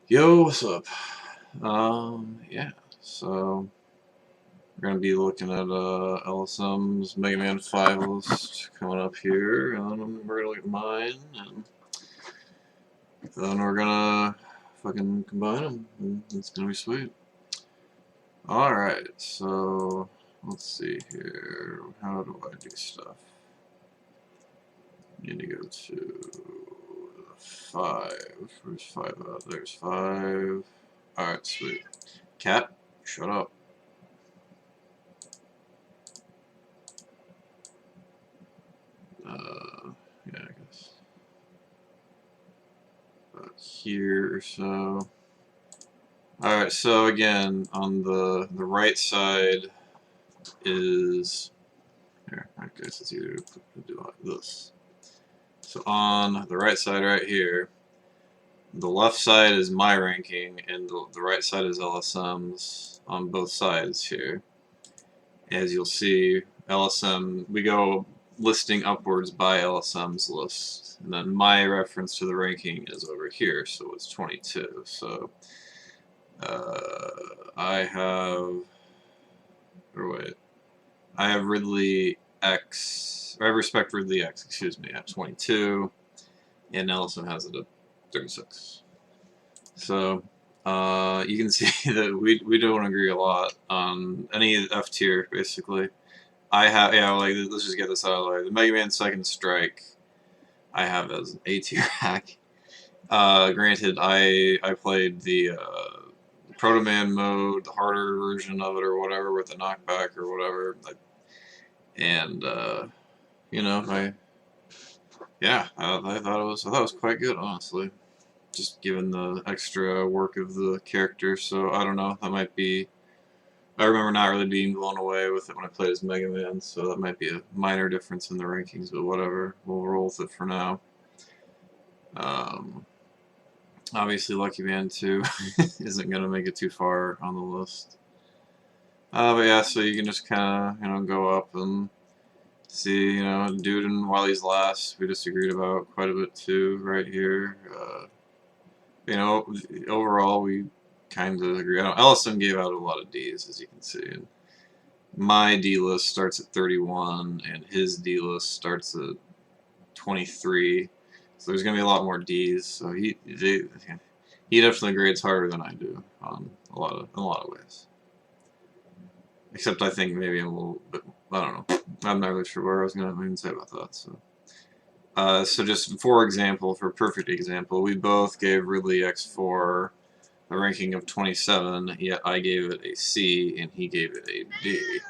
Yo, what's up? Yeah, so we're gonna be looking at LSM's Mega Man 5 list coming up here, and we're gonna look at mine, and then we're gonna fucking combine them, and it's gonna be sweet. Alright, so let's see here. How do I do stuff? Need to go to 5. Where's 5 at? There's 5. Alright, sweet. Cat, shut up. Yeah, I guess about here or so. Alright, so again, on the right side is here. I guess it's easier to do like this. So on the right side right here, the left side is my ranking, and the right side is LSM's on both sides here. As you'll see, LSM, we go listing upwards by LSM's list, and then my reference to the ranking is over here, so it's 22. So I have, or wait, I have Ridley X, or I have Respect Ridley X, excuse me, at 22, and Ellison has it at 36. So you can see that we don't agree a lot on any F tier, basically. I have, yeah, like, let's just get this out of the way. The Mega Man Second Strike, I have as an A tier hack. Granted, I played the Proto Man mode, the harder version of it or whatever, with the knockback or whatever, and you know, yeah, I thought it was quite good, honestly. Just given the extra work of the character, so I don't know. That might be. I remember not really being blown away with it when I played as Mega Man, so that might be a minor difference in the rankings, but whatever. We'll roll with it for now. Um, Obviously, Lucky Man 2 isn't going to make it too far on the list. But yeah, so you can just kind of, go up and see, dude, and while he's last, we disagreed about quite a bit too, right here. Overall, we kind of agree. LSM gave out a lot of Ds, as you can see. And my D list starts at 31, and his D list starts at 23. So there's gonna be a lot more Ds. So he definitely grades harder than I do on in a lot of ways. Except I think maybe I'm a little bit. I don't know. I'm not really sure what I was gonna even say about that. So just for example, for a perfect example, we both gave Ridley X4 a ranking of 27, yet I gave it a C and he gave it a D.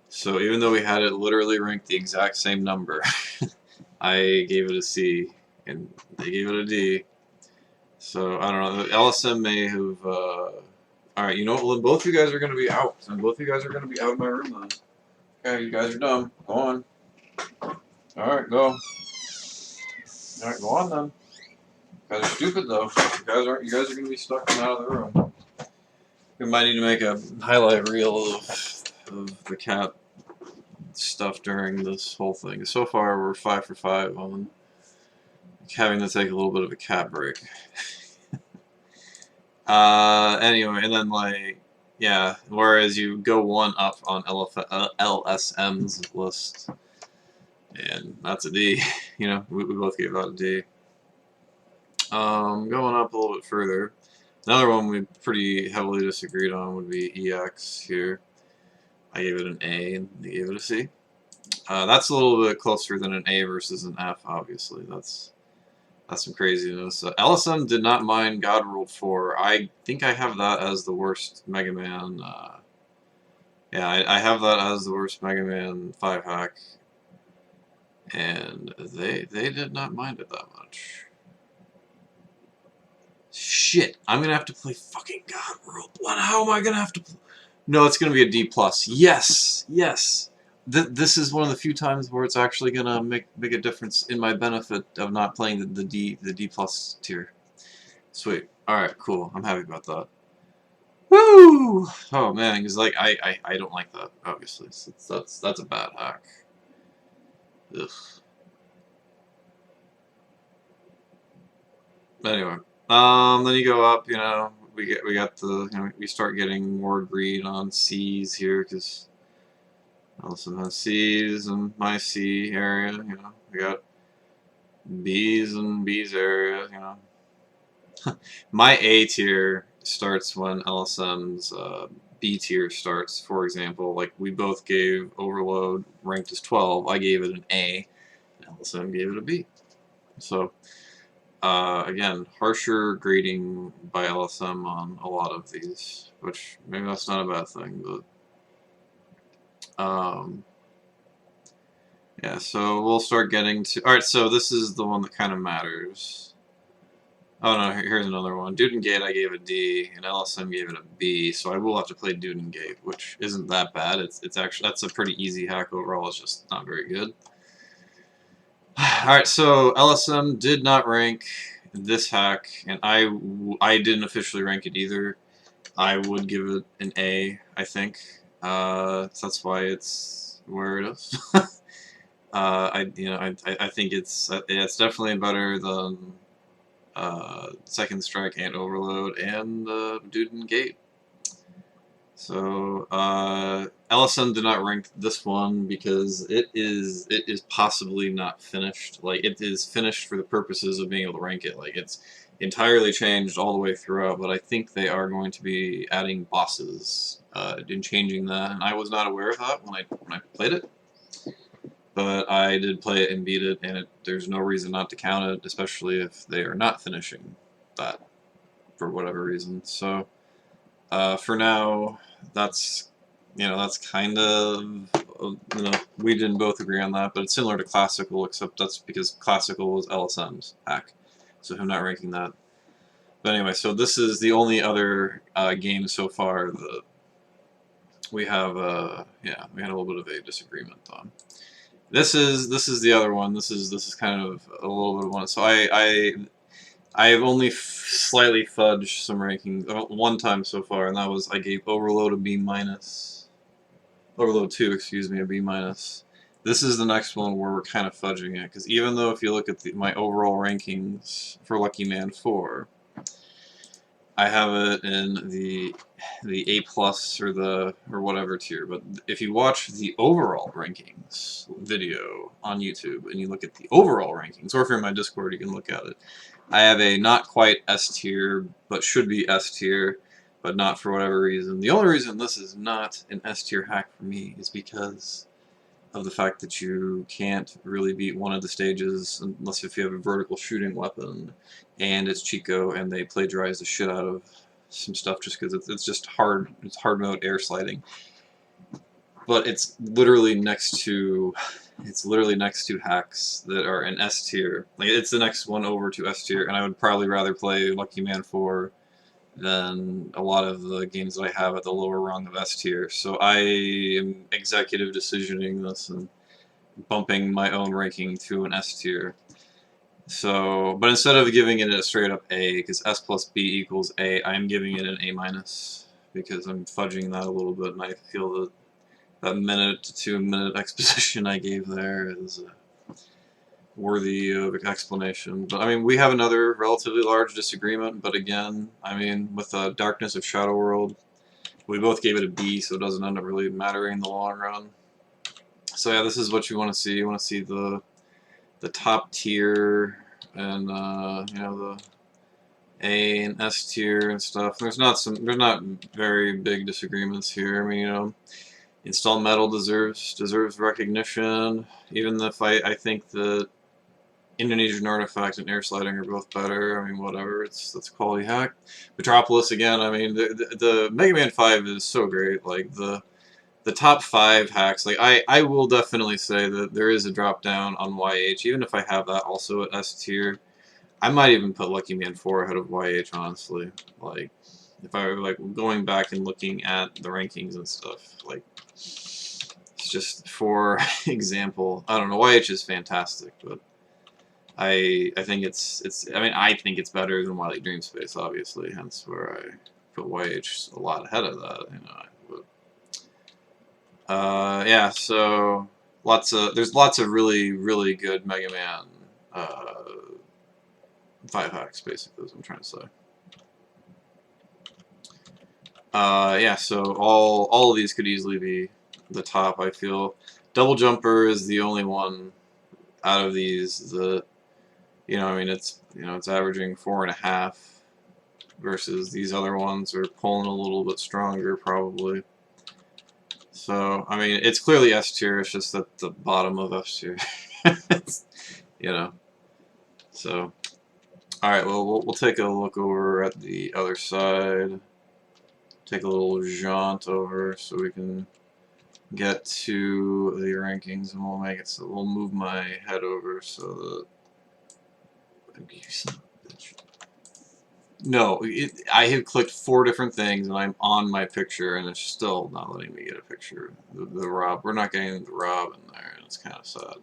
So even though we had it literally ranked the exact same number, I gave it a C and they gave it a D. So I don't know. LSM may have. Alright, you know what? Both of you guys are going to be out. And both of you guys are going to be out of my room then. Okay, you guys are dumb. Go on. Alright, go. Alright, go on then. You guys are stupid though. You guys are going to be stuck and out of the room. We might need to make a highlight reel of the cat stuff during this whole thing. So far, we're 5 for 5 on having to take a little bit of a cat break. Anyway, and then yeah, whereas you go one up on LSM's list, and that's a D. We both gave out a D. Going up a little bit further, another one we pretty heavily disagreed on would be EX here. I gave it an A, and they gave it a C. That's a little bit closer than an A versus an F, obviously. That's some craziness. LSM did not mind God Ruled 4. I think I have that as the worst Mega Man. Yeah, I have that as the worst Mega Man 5 hack. And they did not mind it that much. Shit, I'm going to have to play fucking God Ruled 1. How am I going to have to play? No, it's going to be a D+. Yes, yes. This is one of the few times where it's actually gonna make a difference in my benefit of not playing the D plus tier. Sweet. All right, cool. I'm happy about that. Woo! Oh man, because I don't like that. Obviously, that's a bad hack. Ugh. Anyway, Then you go up, you know, we got the, you know, we start getting more greed on C's here, because LSM has C's and my C area, you know, we got B's and B's area, you know. My A tier starts when LSM's B tier starts. For example, like we both gave Overload ranked as 12. I gave it an A, and LSM gave it a B. So again, harsher grading by LSM on a lot of these, which maybe that's not a bad thing, but yeah. So we'll start getting to. All right, so this is the one that kind of matters. Oh no, here's another one. Dudengate I gave a D, and LSM gave it a B, so I will have to play Dudengate, which isn't that bad. It's actually, that's a pretty easy hack overall, it's just not very good. Alright, so LSM did not rank this hack, and I didn't officially rank it either. I would give it an A, I think. So that's why it's where it is. I think it's definitely better than Second Strike and Overload and Duden Gate. So LSM did not rank this one because it is possibly not finished. Like, it is finished for the purposes of being able to rank it. Like, it's entirely changed all the way throughout, but I think they are going to be adding bosses and changing that. And I was not aware of that when I played it. But I did play it and beat it, and there's no reason not to count it, especially if they are not finishing that for whatever reason. So for now, that's kind of we didn't both agree on that, but it's similar to Classical, except that's because Classical was LSM's hack, so I'm not ranking that. But anyway, so this is the only other game so far that we have. Yeah, we had a little bit of a disagreement on. This is the other one. This is kind of a little bit of one. So I have only slightly fudged some rankings one time so far, and that was I gave Overload a B minus, Overload 2, excuse me, a B minus. This is the next one where we're kind of fudging it, because even though if you look at my overall rankings for Lucky Man 4, I have it in the A plus or whatever tier, but if you watch the overall rankings video on YouTube and you look at the overall rankings, or if you're in my Discord you can look at it, I have a not quite S tier, but should be S tier, but not for whatever reason. The only reason this is not an S tier hack for me is because of the fact that you can't really beat one of the stages unless if you have a vertical shooting weapon and it's Chico and they plagiarize the shit out of some stuff just because it's just hard. It's hard mode air sliding, but it's literally next to hacks that are in S tier. Like, it's the next one over to S tier, and I would probably rather play Lucky Man 4 than a lot of the games that I have at the lower rung of S tier. So I am executive decisioning this and bumping my own ranking to an S tier. So, but instead of giving it a straight up A, because S plus B equals A, I'm giving it an A minus because I'm fudging that a little bit, and I feel that that minute to 2 minute exposition I gave there is worthy of explanation. But I mean, we have another relatively large disagreement, but again, I mean, with Darkness of Shadow World, we both gave it a B, so it doesn't end up really mattering in the long run. So yeah, this is what you want to see. You want to see the top tier and the A and S tier and stuff. There's not very big disagreements here. I mean, Install Metal deserves recognition, even if I think that Indonesian Artifact and Air Sliding are both better. I mean, whatever, that's a quality hack. Metropolis, again, I mean, the Mega Man 5 is so great. Like, the top 5 hacks, like, I will definitely say that there is a drop down on YH, even if I have that also at S tier. I might even put Lucky Man 4 ahead of YH, honestly. Like, if I were, like, going back and looking at the rankings and stuff, like, it's just, for example, I don't know, YH is fantastic, but I think I think it's better than Wily Dream Space, obviously, hence where I put YH a lot ahead of that, yeah, so there's lots of really, really good Mega Man 5 hacks, basically, is what I'm trying to say. Yeah, so all of these could easily be the top, I feel. Double Jumper is the only one out of these that, I mean, it's averaging 4.5 versus these other ones are pulling a little bit stronger, probably. So, I mean, it's clearly S tier, it's just at the bottom of S tier. So, alright, well, we'll take a look over at the other side. Take a little jaunt over so we can get to the rankings, and we'll make it so we'll move my head over so that. No, I have clicked 4 different things and I'm on my picture and it's still not letting me get a picture. The Rob, we're not getting the Rob in there, and it's kind of sad.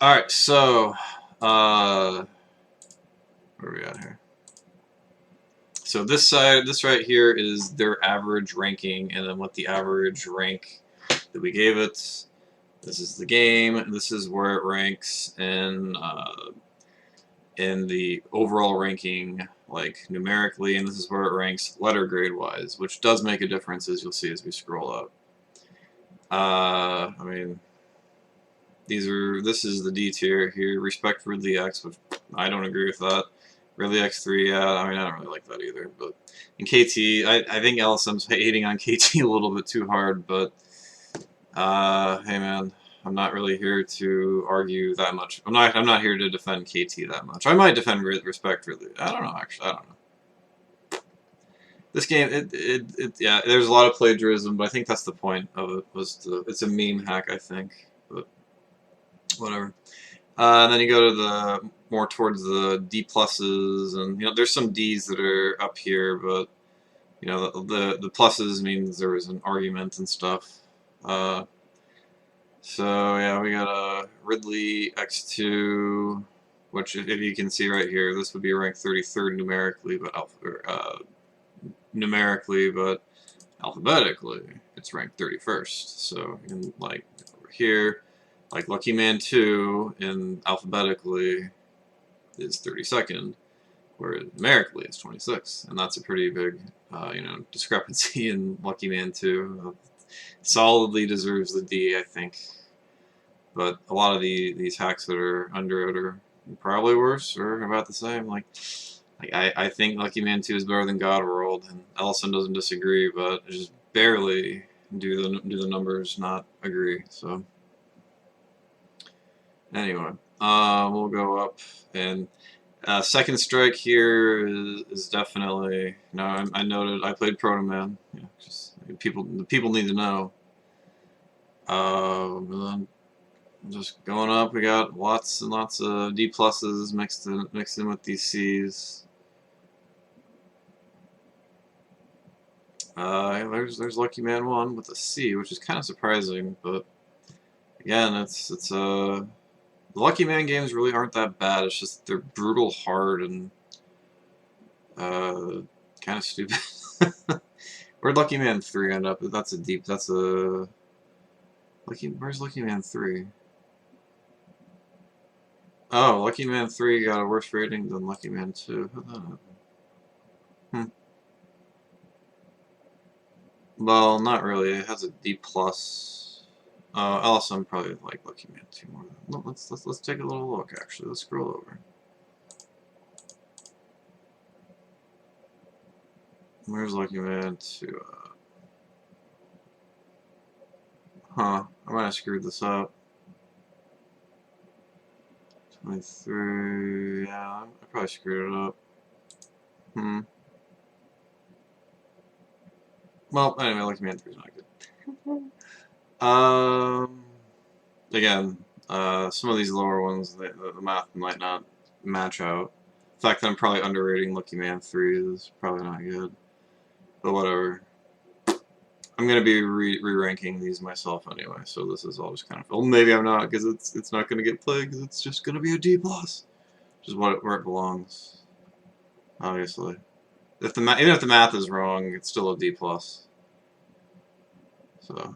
Alright, so, where are we at here? So this side, this right here is their average ranking, and then what the average rank that we gave it. This is the game. This is where it ranks in the overall ranking, like numerically, and this is where it ranks letter grade wise, which does make a difference, as you'll see as we scroll up. I mean, this is the D tier here. Respect for Ridley X, which I don't agree with that. Ridley X3, yeah, I mean, I don't really like that either. But in KT, I think LSM's hating on KT a little bit too hard, but hey man, I'm not really here to argue that much. I'm not here to defend KT that much. I might defend Respect Ridley. I don't know, actually, I don't know. This game, yeah, there's a lot of plagiarism, but I think that's the point of it. It's a meme hack, I think, but whatever. And then you go to the more towards the D pluses, and there's some Ds that are up here, but the pluses means there was an argument and stuff. So yeah, we got a Ridley X2, which if you can see right here, this would be ranked 33rd numerically, but alphabetically it's ranked 31st. So in like over here, like Lucky Man 2 in alphabetically is 32nd, where numerically it's 26th, and that's a pretty big discrepancy in Lucky Man 2. Solidly deserves the D, I think. But a lot of these hacks that are under it are probably worse or about the same. Like I think Lucky Man 2 is better than God World, and Ellison doesn't disagree, but just barely do the numbers not agree. So anyway, we'll go up, and Second Strike here is definitely I noted I played Proto Man. Just the people need to know. And then just going up, we got lots and lots of D pluses mixed in with these C's. There's Lucky Man 1 with a C, which is kind of surprising, but again, the Lucky Man games really aren't that bad. It's just they're brutal hard and kind of stupid. Where'd Lucky Man 3 end up? Where's Lucky Man 3? Oh, Lucky Man 3 got a worse rating than Lucky Man 2. How'd that happen? Well, not really. It has a D plus. LSM probably like Lucky Man 2 more. Well, let's take a little look. Actually, let's scroll over. Where's Lucky Man 2? Huh? I might have screwed this up. 23. Yeah, I probably screwed it up. Well, anyway, Lucky Man 3 is not good. Again, some of these lower ones, the math might not match out. The fact that I'm probably underrating Lucky Man 3 is probably not good. But whatever. I'm going to be re-ranking these myself anyway, so this is all just kind of... Well, maybe I'm not, because it's not going to get played, because it's just going to be a D+. Which is where it belongs, obviously. Even if the math is wrong, it's still a D+. So,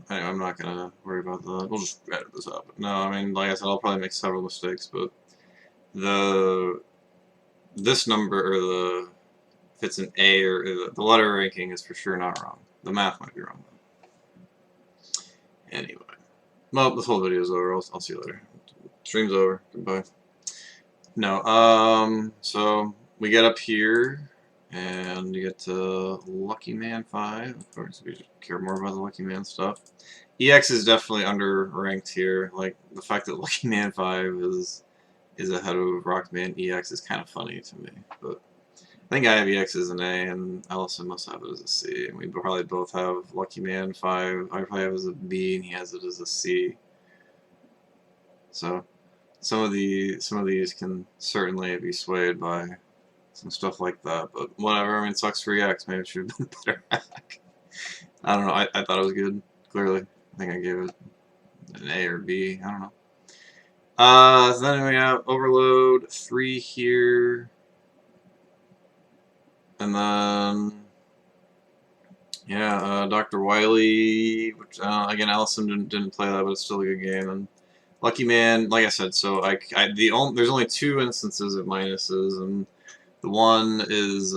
anyway, I'm not going to worry about that. We'll just edit this out. No, I mean, like I said, I'll probably make several mistakes, but the this number, or if it's an A, or the letter ranking is for sure not wrong. The math might be wrong, though. Anyway. Well, this whole video is over. I'll see you later. Stream's over. Goodbye. No, so we get up here, and you get to Lucky Man 5. Of course, we just care more about the Lucky Man stuff. EX is definitely underranked here. Like, the fact that Lucky Man 5 is ahead of Rockman EX is kind of funny to me. But I think I have EX as an A, and LSM must have it as a C. And we probably both have Lucky Man 5. I probably have it as a B, and he has it as a C. So some of these can certainly be swayed by some stuff like that, but whatever. I mean, it sucks for EX. Maybe it should have been better. I don't know. I thought it was good. Clearly, I think I gave it an A or B. I don't know. So then we have Overload 3 here, and then yeah, Dr. Wily, which again, Allison didn't play that, but it's still a good game. And Lucky Man, like I said, so there's only 2 instances of minuses, and the one is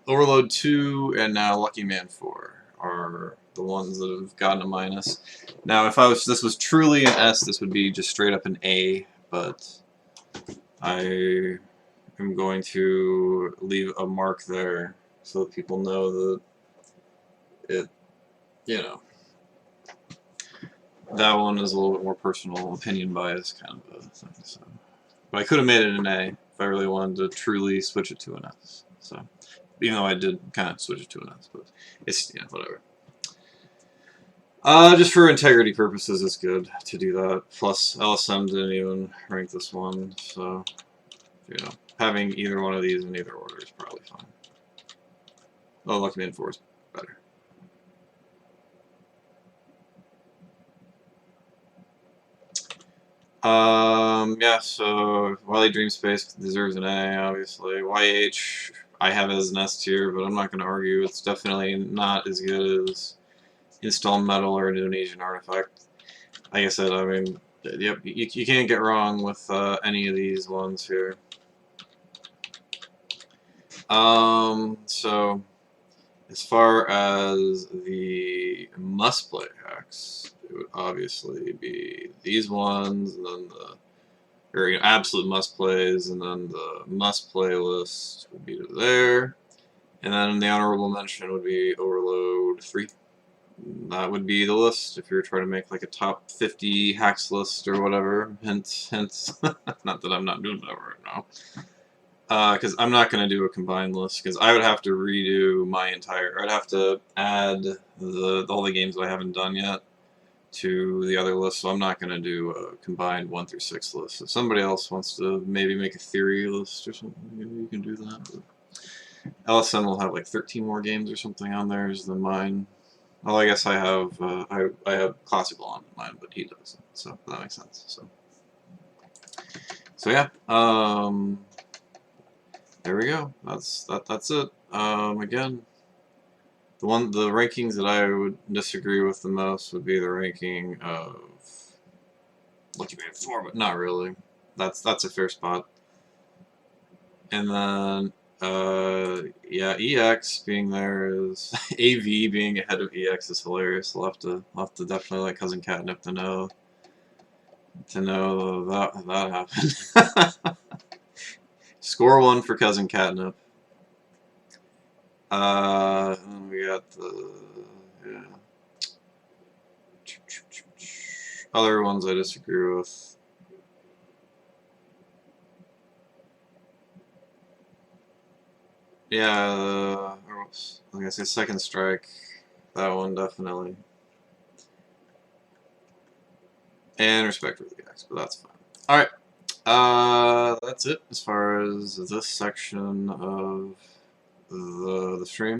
Overload 2 and now Lucky Man 4 are the ones that have gotten a minus. Now, if this was truly an S, this would be just straight up an A, but I am going to leave a mark there so that people know that it, you know, that one is a little bit more personal, opinion bias kind of a thing. So, but I could have made it an A if I really wanted to truly switch it to an S. So, even though I did kind of switch it to an S, but it's, yeah, whatever. Just for integrity purposes, it's good to do that. Plus, LSM didn't even rank this one, so, you know, having either one of these in either order is probably fine. Oh, Lucky Man 4 is better. Yeah, so Wily Dream Space deserves an A, obviously. YH, I have it as an S tier, but I'm not going to argue. It's definitely not as good as Install Metal or Indonesian Artifact. Like I said, I mean, yep, you can't get wrong with any of these ones here. So as far as the must-play hacks, it would obviously be these ones, and then or absolute must-plays, and then the must-play list would be there, and then the honorable mention would be Overload 3. That would be the list if you're trying to make like a top 50 hacks list or whatever. Hint. Not that I'm not doing that right now. Because I'm not going to do a combined list, because I would have to redo my entire... I'd have to add all the games that I haven't done yet to the other list, so I'm not going to do a combined 1 through 6 list. If somebody else wants to maybe make a theory list or something, maybe you can do that. But LSM will have like 13 more games or something on theirs than mine. Well, I guess I have I have Classical on mine, but he doesn't, so that makes sense. So yeah, there we go. That's it. Again, the rankings that I would disagree with the most would be the ranking of Lucky Man 4, but not really. That's a fair spot. And then yeah, EX being there is AV being ahead of EX is hilarious. I'll have to definitely let Cousin Catnip to know that happened. Score 1 for Cousin Catnip. And we got the other ones I disagree with. Yeah, like I say, Second Strike. That one definitely. And Respect for the X, but that's fine. Alright. That's it as far as this section of the stream.